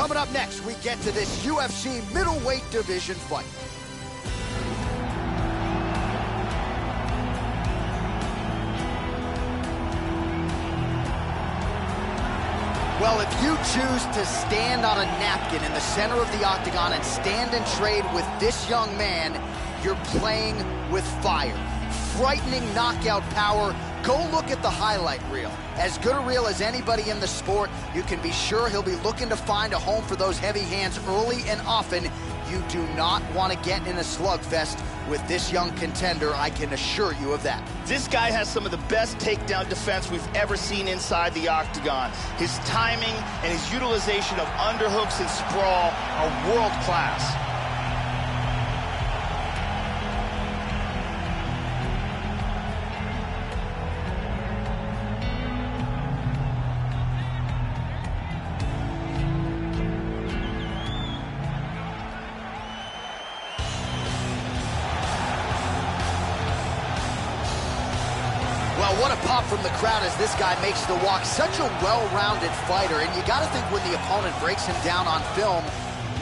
Coming up next, we get to this UFC middleweight division fight. Well, if you choose to stand on a napkin in the center of the octagon and stand and trade with this young man, you're playing with fire. Frightening knockout power. Go look at the highlight reel. As good a reel as anybody in the sport, you can be sure he'll be looking to find a home for those heavy hands early and often. You do not want to get in a slugfest with this young contender, I can assure you of that. This guy has some of the best takedown defense we've ever seen inside the octagon. His timing and his utilization of underhooks and sprawl are world class. Well, what a pop from the crowd as this guy makes the walk. Such a well-rounded fighter, and you got to think when the opponent breaks him down on film,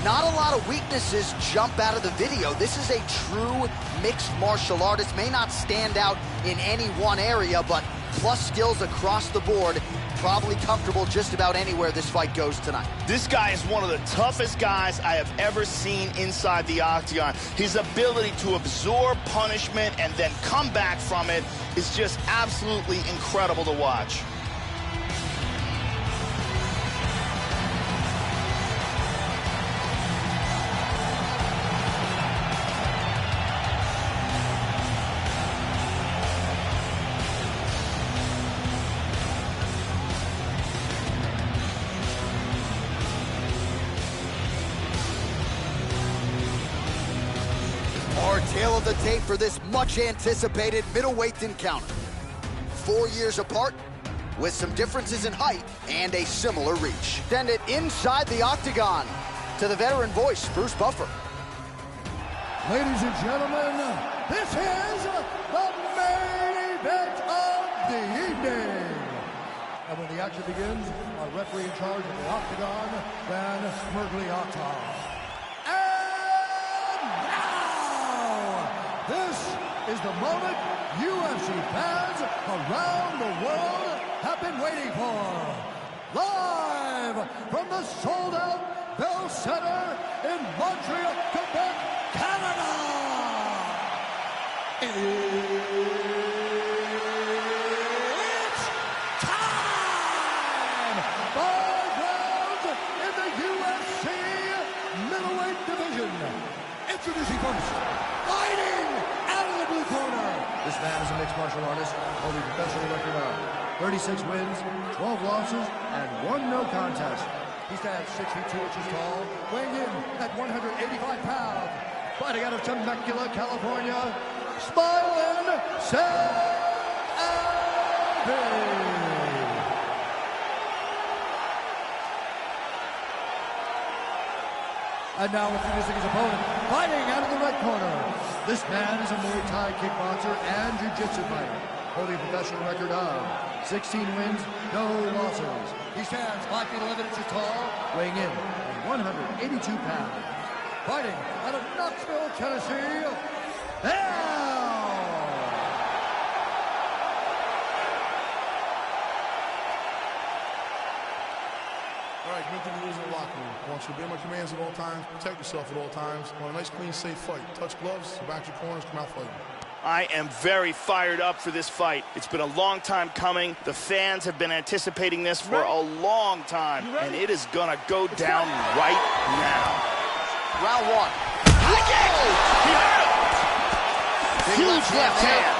not a lot of weaknesses jump out of the video. This is a true mixed martial artist. May not stand out in any one area, but plus skills across the board. Probably comfortable just about anywhere this fight goes tonight. This guy is one of the toughest guys I have ever seen inside the octagon. His ability to absorb punishment and then come back from it is just absolutely incredible to watch. Our tale of the tape for this much-anticipated middleweight encounter. 4 years apart, with some differences in height and a similar reach. Send it inside the octagon to the veteran voice, Bruce Buffer. Ladies and gentlemen, this is the main event of the evening. And when the action begins, our referee in charge of the octagon, Van Mergliata. This is the moment UFC fans around the world have been waiting for. Live from the sold-out Bell Center in Montreal, Quebec, Canada. It's time! 5 rounds in the UFC middleweight division. Introducing first, fighting out of the blue corner. This man is a mixed martial artist, holding a professional record of 36 wins, 12 losses, and 1 no contest. He stands 6 feet 2 inches tall, weighing in at 185 pounds. Fighting out of Temecula, California, Smiling Sam Alvey. And now introducing his opponent, fighting out of the red corner. This man is a Muay Thai kickboxer and jiu-jitsu fighter, holding a professional record of 16 wins, no losses. He stands 5 feet 11 inches tall, weighing in at 182 pounds. Fighting out of Knoxville, Tennessee, All right, come into the rules in the locker room. I want you to obey my commands at all times, protect yourself at all times. I want a nice, clean, safe fight. Touch gloves, back your corners, come out fighting. I am very fired up for this fight. It's been a long time coming. The fans have been anticipating this for a long time, and it is gonna go down right now. Round 1. High kick! He hurt him! Huge left hand.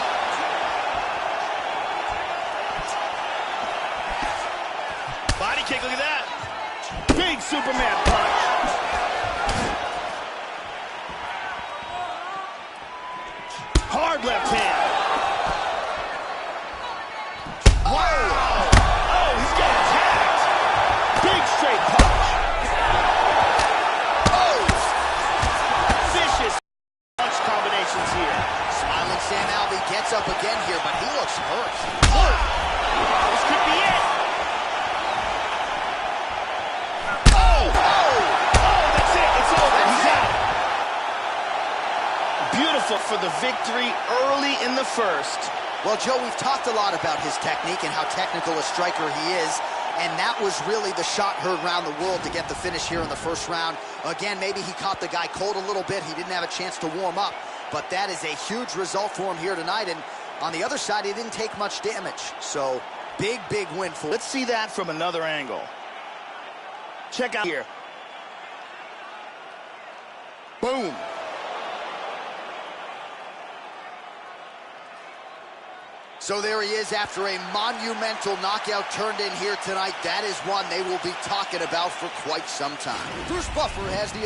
Body kick, look at that. Big Superman punch. Hard left hand. Wow! Oh, he's got attacked. Big straight punch. Oh! Vicious punch combinations here. Smiling Sam Alvey gets up again here, but he looks hurt. Oh! This could be it. Oh! for the victory early in the first. Well, Joe, we've talked a lot about his technique and how technical a striker he is, and that was really the shot heard around the world to get the finish here in the first round. Again, maybe he caught the guy cold a little bit. He didn't have a chance to warm up, but that is a huge result for him here tonight, and on the other side, he didn't take much damage. So, big, big win for him. Let's see that from another angle. Check out here. Boom. So there he is after a monumental knockout turned in here tonight. That is one they will be talking about for quite some time. Bruce Buffer has the...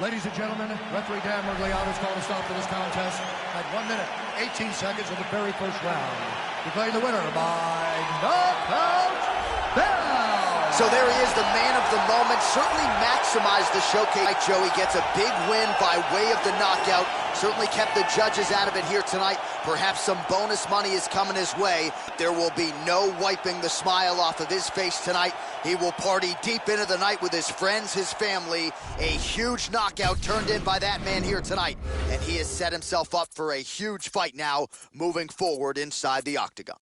Ladies and gentlemen, referee Dan Mergliano's called a stop to this contest at 1 minute, 18 seconds of the very first round. Declaring the winner by knockout down. So there he is, the man of the moment. Certainly maximized the showcase. Joey gets a big win by way of the knockout. Certainly kept the judges out of it here tonight. Perhaps some bonus money is coming his way. There will be no wiping the smile off of his face tonight. He will party deep into the night with his friends, his family. A huge knockout turned in by that man here tonight. And he has set himself up for a huge fight now moving forward inside the octagon.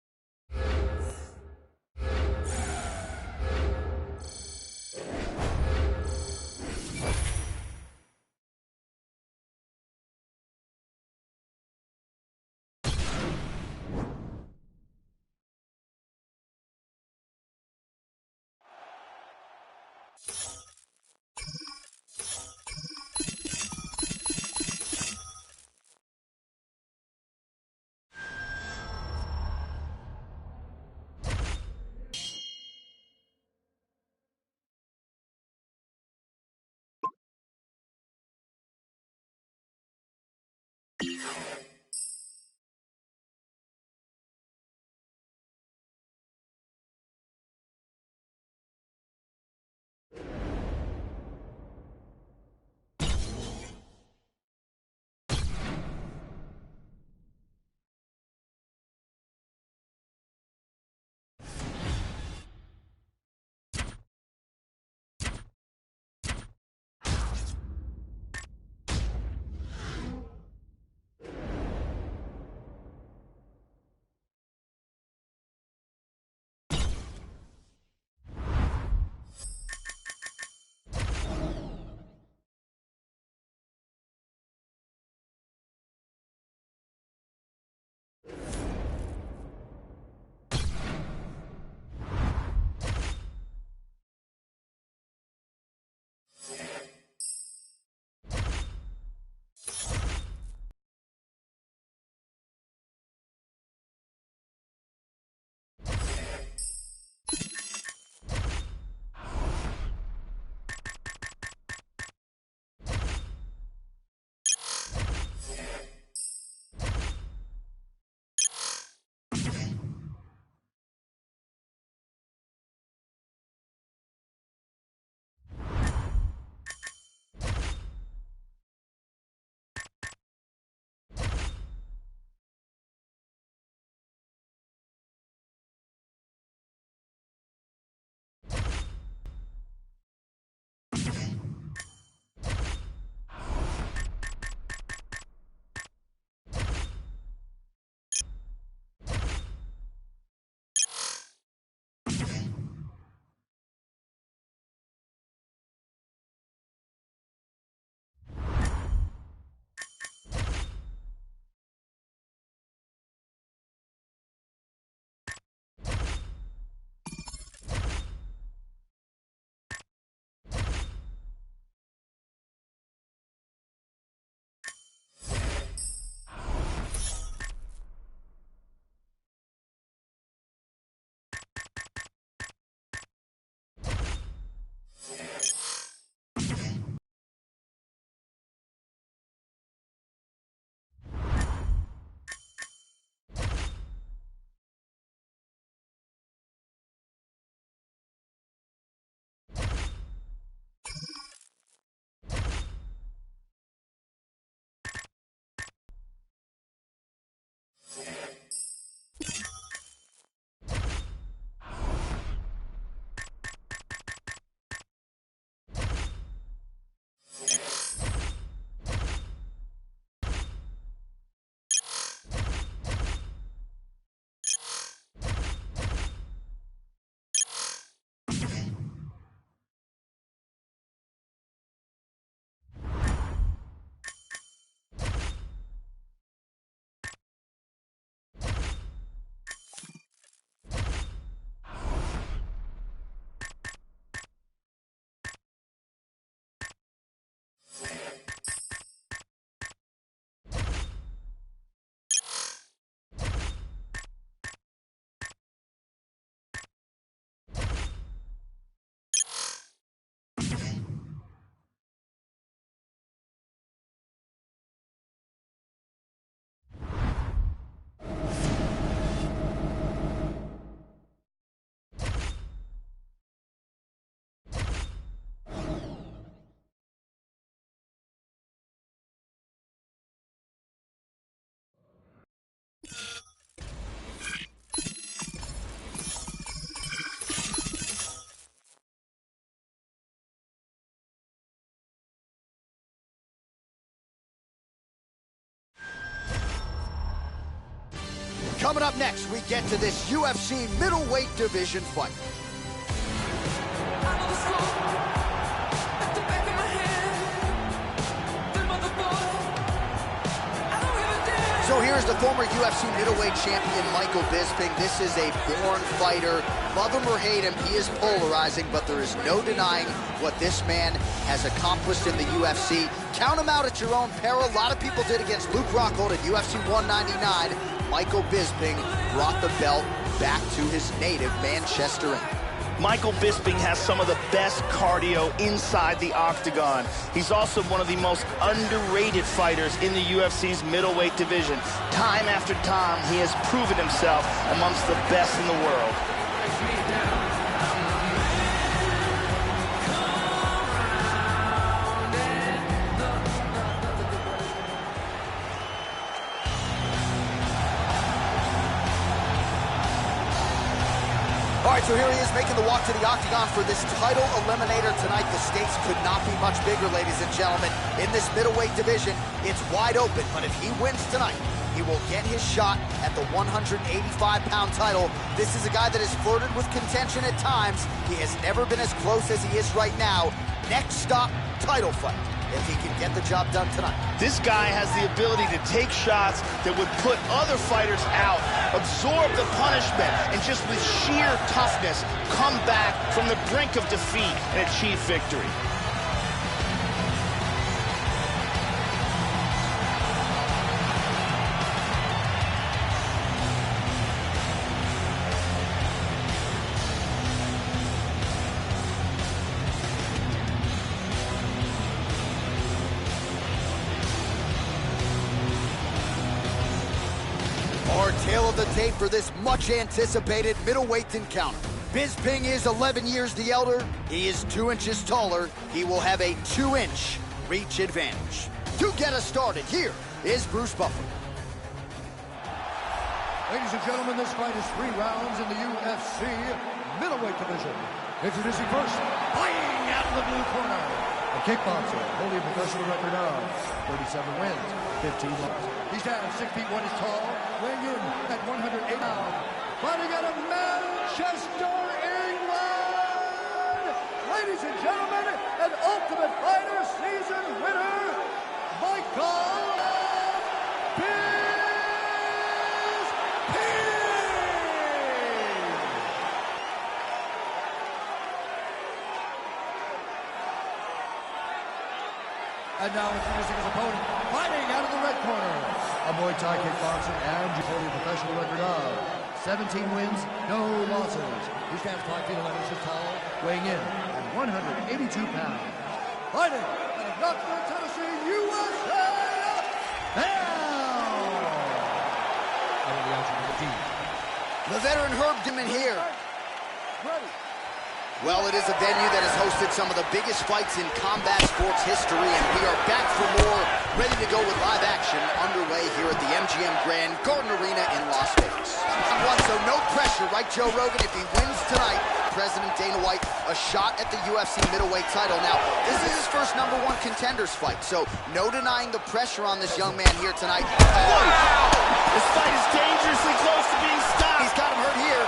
Coming up next, we get to this UFC middleweight division fight. So here's the former UFC middleweight champion, Michael Bisping. This is a born fighter. Love him or hate him, he is polarizing, but there is no denying what this man has accomplished in the UFC. Count him out at your own peril. A lot of people did against Luke Rockhold at UFC 199. Michael Bisping brought the belt back to his native Manchester, England. Michael Bisping has some of the best cardio inside the octagon. He's also one of the most underrated fighters in the UFC's middleweight division. Time after time, he has proven himself amongst the best in the world. All right, so here he is making the walk to the octagon for this title eliminator tonight. The stakes could not be much bigger, ladies and gentlemen. In this middleweight division, it's wide open, but if he wins tonight, he will get his shot at the 185-pound title. This is a guy that has flirted with contention at times. He has never been as close as he is right now. Next stop, title fight, if he can get the job done tonight. This guy has the ability to take shots that would put other fighters out, absorb the punishment, and just with sheer toughness, come back from the brink of defeat and achieve victory. Our tale of the tape for this much-anticipated middleweight encounter. Bisping is 11 years the elder. He is 2 inches taller. He will have a 2-inch reach advantage. To get us started, here is Bruce Buffer. Ladies and gentlemen, this fight is 3 rounds in the UFC middleweight division. Introducing first, fighting out of the blue corner, a kickboxer holding a professional record of 37 wins, 15 losses. He stands 6 feet 1 inch tall, weighing in at 108 pounds. Fighting out of Manchester, England. Ladies and gentlemen, an Ultimate Fighter season winner, Michael Bisping. And now introducing his opponent, fighting out of the red corner, a Muay Thai kickboxer and holding a professional record of 17 wins, no losses. He stands 5 feet 11 inches tall, weighing in at 182 pounds. Fighting out of Knoxville, Tennessee, USA. The veteran Herb Dimon here. Ready. Well, it is a venue that has hosted some of the biggest fights in combat sports history, and we are back for more, ready to go with live action underway here at the MGM Grand Garden Arena in Las Vegas. So no pressure, right, Joe Rogan? If he wins tonight, President Dana White, a shot at the UFC middleweight title. Now, this is his first #1 contenders fight, so no denying the pressure on this young man here tonight. Wow! This fight is dangerously close to being stopped. He's got him hurt here.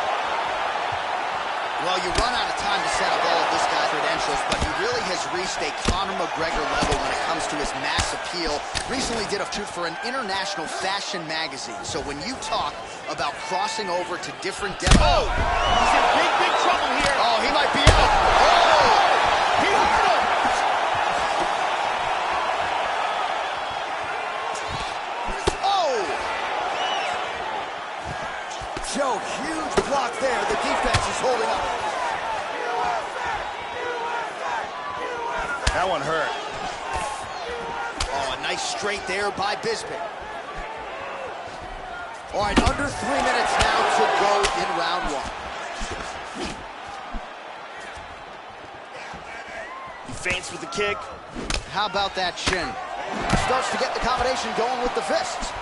Well, you run out of time to set up all of this guy's credentials, but he really has reached a Conor McGregor level when it comes to his mass appeal. Recently did a shoot for an international fashion magazine. So when you talk about crossing over to different demos... Oh! He's in big, big trouble here. Oh, he might be out. Oh! He hurt him! Oh! Joe, huge block there. The defense is holding up. That one hurt. Oh, a nice straight there by Bisping. All right, under 3 minutes now to go in round 1. He feints with the kick. How about that shin? Starts to get the combination going with the fists.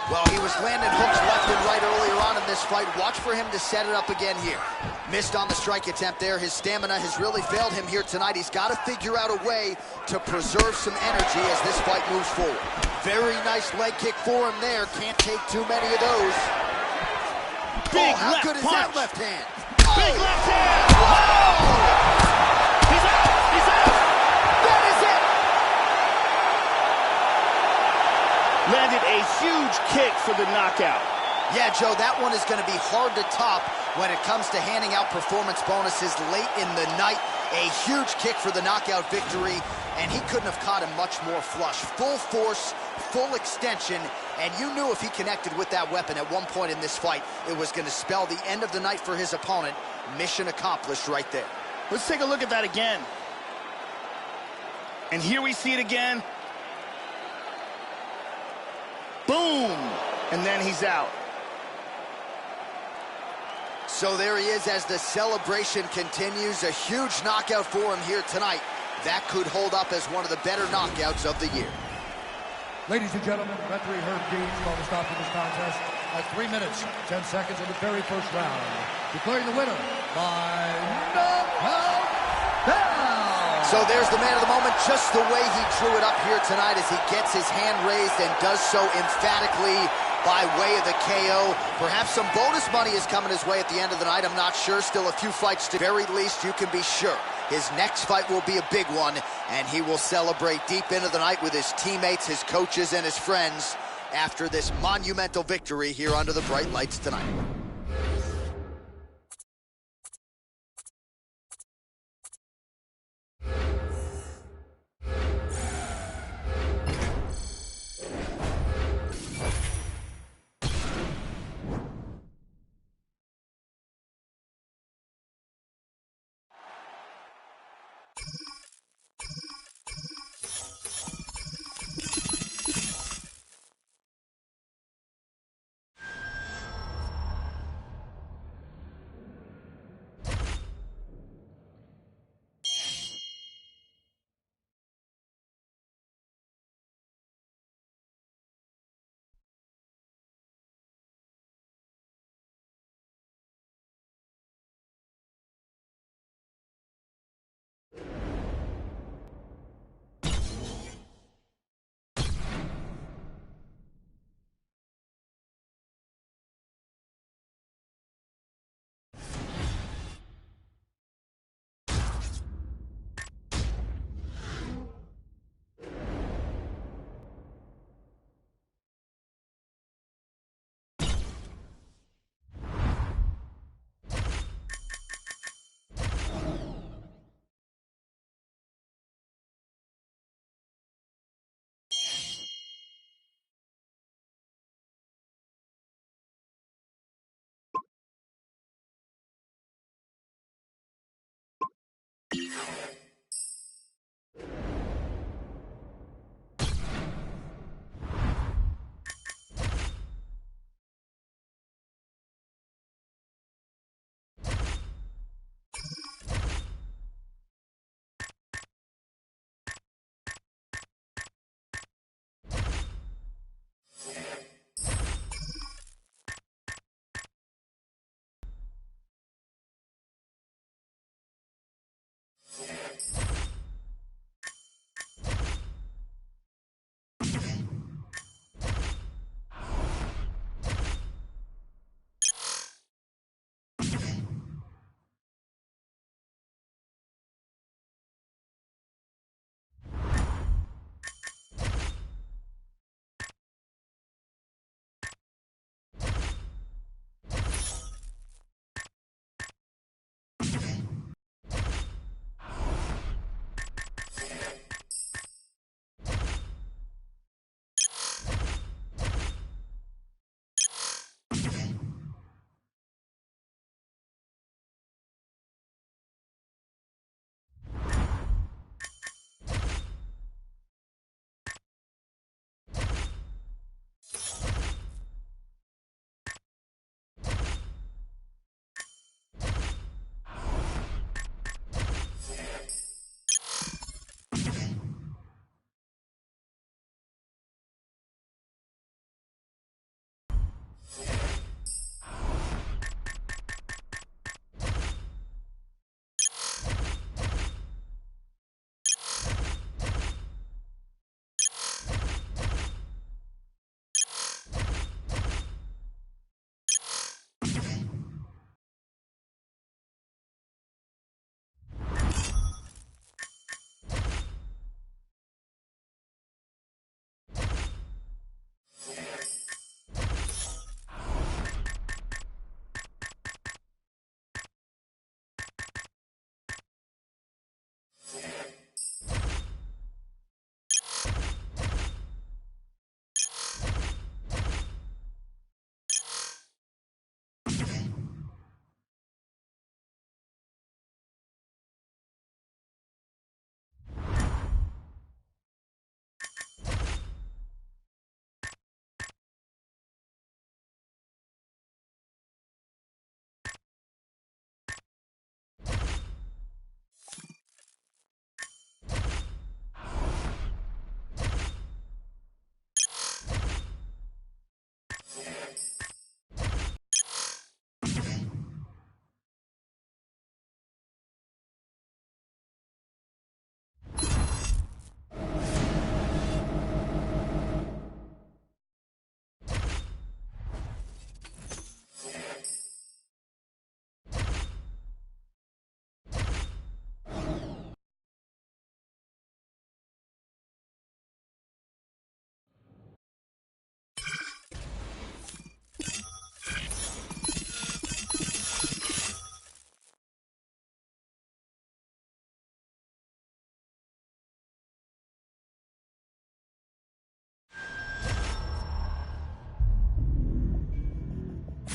Well, he was landing hooks left and right earlier on in this fight. Watch for him to set it up again here. Missed on the strike attempt there. His stamina has really failed him here tonight. He's got to figure out a way to preserve some energy as this fight moves forward. Very nice leg kick for him there. Can't take too many of those. Big how left good is punch. that left hand? Big left hand! Oh! He's out! He's out! That is it! Landed a huge kick for the knockout. Yeah, Joe, that one is going to be hard to top when it comes to handing out performance bonuses late in the night. A huge kick for the knockout victory, and he couldn't have caught him much more flush. Full force, full extension, and you knew if he connected with that weapon at one point in this fight, it was going to spell the end of the night for his opponent. Mission accomplished right there. Let's take a look at that again. And here we see it again. Boom! And then he's out. So there he is as the celebration continues. A huge knockout for him here tonight. That could hold up as one of the better knockouts of the year. Ladies and gentlemen, referee Herb Dean called a stop to this contest at 3 minutes, 10 seconds of the very first round, declaring the winner by knockout down. So there's the man of the moment, just the way he drew it up here tonight as he gets his hand raised and does so emphatically by way of the KO. Perhaps some bonus money is coming his way at the end of the night. I'm not sure. Still a few fights to very least, you can be sure. His next fight will be a big one, and he will celebrate deep into the night with his teammates, his coaches, and his friends after this monumental victory here under the bright lights tonight.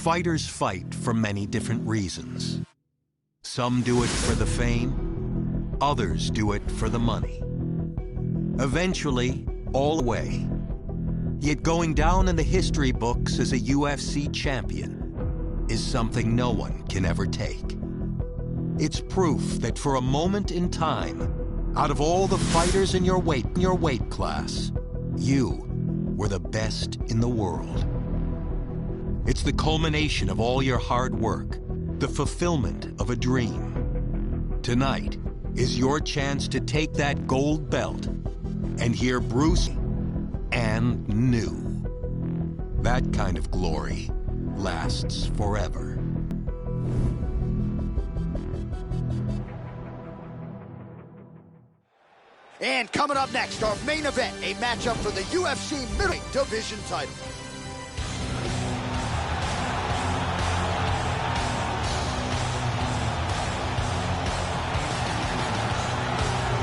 Fighters fight for many different reasons. Some do it for the fame, others do it for the money. Eventually, all the way. Yet going down in the history books as a UFC champion is something no one can ever take. It's proof that for a moment in time, out of all the fighters in your weight class, you were the best in the world. It's the culmination of all your hard work, the fulfillment of a dream. Tonight is your chance to take that gold belt and hear Bruce and new. That kind of glory lasts forever. And coming up next, our main event, a matchup for the UFC Middleweight Division title.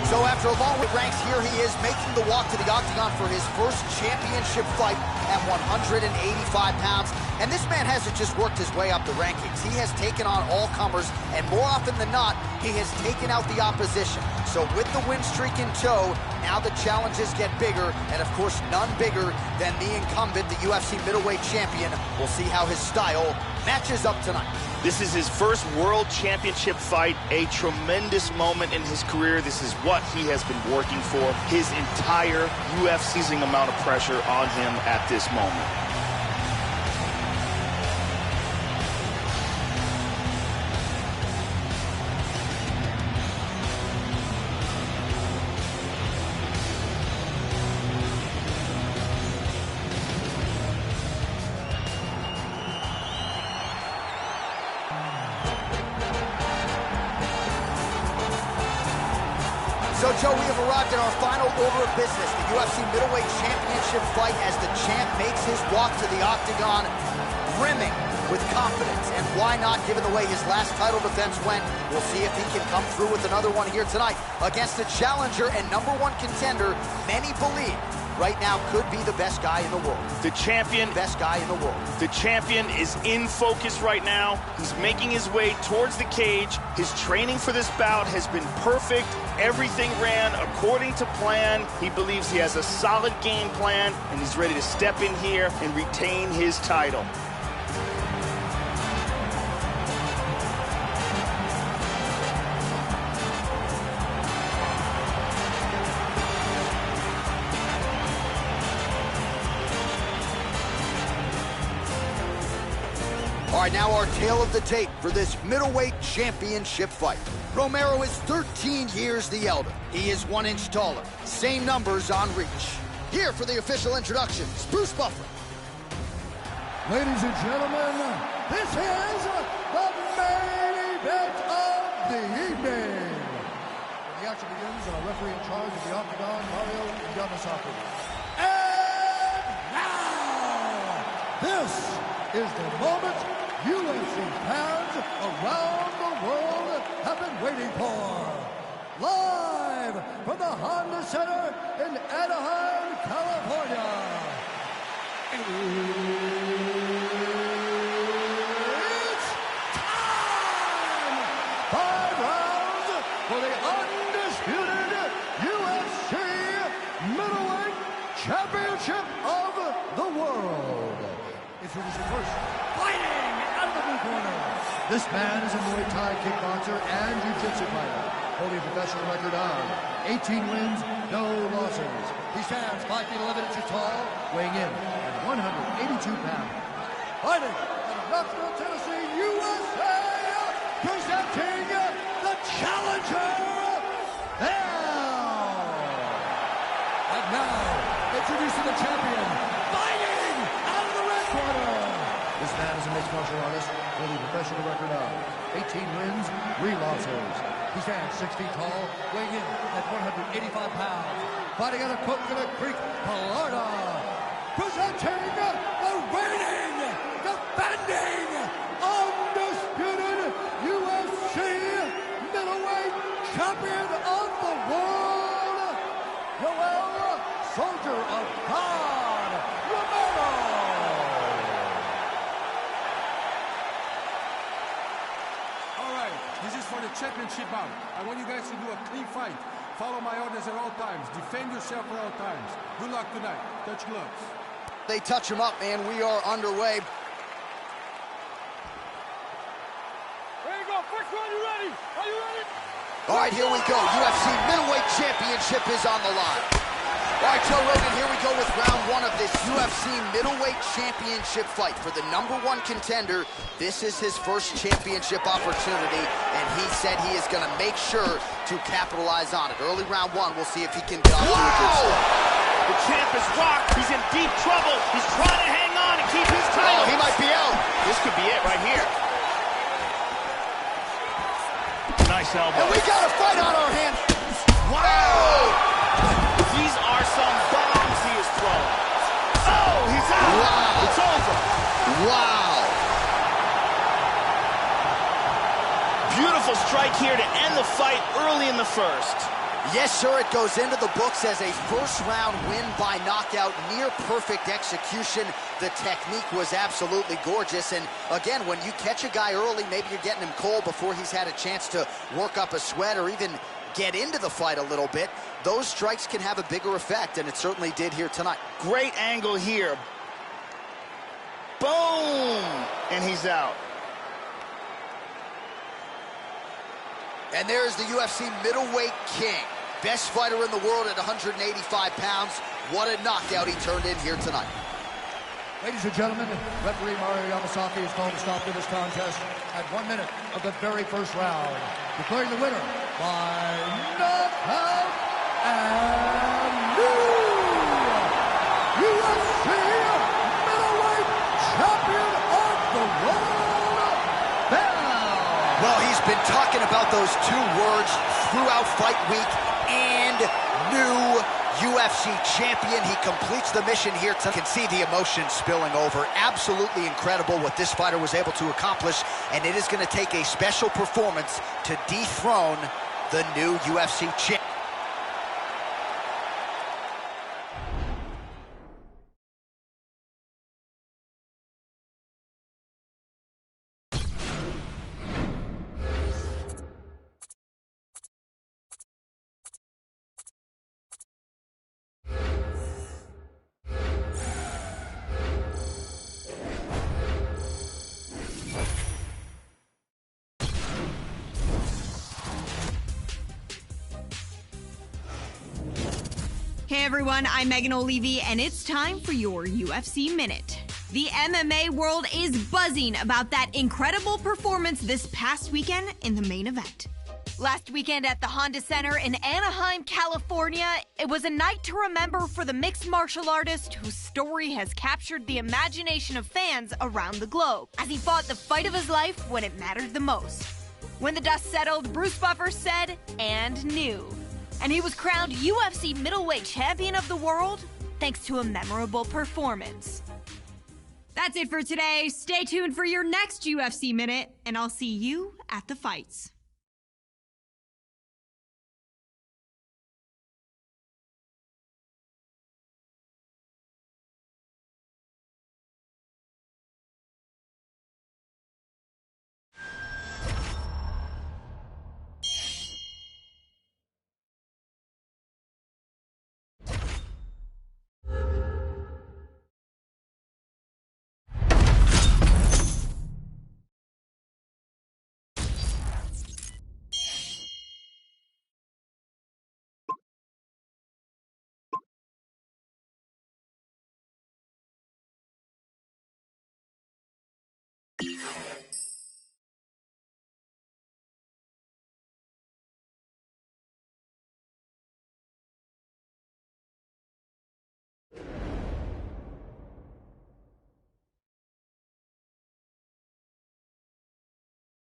So after a long ranks, here he is making the walk to the octagon for his first championship fight at 185 pounds. And this man hasn't just worked his way up the rankings. He has taken on all comers, and more often than not, he has taken out the opposition. So with the win streak in tow, now the challenges get bigger, and of course none bigger than the incumbent, the UFC middleweight champion. We'll see how his style matches up tonight. This is his first world championship fight, a tremendous moment in his career. This is what he has been working for. His entire UFC's amount of pressure on him at this moment. So, Joe, we have arrived at our final order of business, the UFC Middleweight Championship fight, as the champ makes his walk to the octagon, brimming with confidence. And why not, given the way his last title defense went? We'll see if he can come through with another one here tonight against a challenger and #1 contender many believe right now could be the best guy in the world. The champion. Best guy in the world. The champion is in focus right now. He's making his way towards the cage. His training for this bout has been perfect. Everything ran according to plan. He believes he has a solid game plan, and he's ready to step in here and retain his title. All right, now our tale of the tape for this middleweight championship fight. Romero is 13 years the elder. He is 1 inch taller. Same numbers on reach. Here for the official introductions, Bruce Buffer. Ladies and gentlemen, this is the main event of the evening. The action begins, and our referee in charge of the octagon, Mario Yamasaki. And now, this is the moment UFC fans around the world have been waiting for. Live from the Honda Center in Anaheim, California. It's time! 5 rounds for the undisputed UFC Middleweight Championship of the world. Introducing first, fighting out of the blue corner. This man is a Muay Thai kickboxer and jiu-jitsu fighter, holding a professional record of 18 wins, no losses. He stands 5 feet 11 inches tall, weighing in at 182 pounds. Fighting out of Knoxville, Tennessee, USA, presenting the challenger now. And now, introducing the champion, fighting out of the red corner. This man is a mixed martial artist, holding a professional record of 18 wins, 3 losses. He stands 6 feet tall, weighing in at 185 pounds. Fighting out of Coconut Creek, Florida. Presenting the reigning, defending, undisputed UFC middleweight champion of the world, Yoel, Soldier of God, Romero. championship bout. I want you guys to do a clean fight. Follow my orders at all times. Defend yourself at all times. Good luck tonight. Touch gloves. They touch him up, man. We are underway. There you go. First one, you ready? Are you ready? All right, here we go. UFC Middleweight Championship is on the line. All right, Joe Rogan, here we go with round one of this UFC Middleweight Championship fight. For the #1 contender, this is his first championship opportunity, and he said he is going to make sure to capitalize on it. Early round one, we'll see if he can get off to a good start. The champ is rocked. He's in deep trouble. He's trying to hang on and keep his title. Oh, he might be out. This could be it right here. Nice elbow. And we got a fight on our hands. Wow! These are some bombs he is throwing. Oh, he's out. Wow. It's over. Wow. Beautiful strike here to end the fight early in the first. Yes, sir, it goes into the books as a first-round win by knockout, near-perfect execution. The technique was absolutely gorgeous, and again, when you catch a guy early, maybe you're getting him cold before he's had a chance to work up a sweat or even get into the fight a little bit. Those strikes can have a bigger effect, and it certainly did here tonight. Great angle here. Boom! And he's out. And there's the UFC middleweight king. Best fighter in the world at 185 pounds. What a knockout he turned in here tonight. Ladies and gentlemen, referee Mario Yamasaki is called to stop to this contest at 1 minute of the very first round, declaring the winner by knockout and new UFC middleweight champion of the world, Bell. Well, he's been talking about those two words throughout fight week, and new UFC champion. He completes the mission here. You can see the emotion spilling over. Absolutely incredible what this fighter was able to accomplish, and it is going to take a special performance to dethrone the new UFC champion. Hey everyone, I'm Megan O'Leary, and it's time for your UFC Minute. The MMA world is buzzing about that incredible performance this past weekend in the main event. Last weekend at the Honda Center in Anaheim, California, it was a night to remember for the mixed martial artist whose story has captured the imagination of fans around the globe as he fought the fight of his life when it mattered the most. When the dust settled, Bruce Buffer said, "and knew." And he was crowned UFC Middleweight Champion of the World thanks to a memorable performance. That's it for today. Stay tuned for your next UFC Minute, and I'll see you at the fights.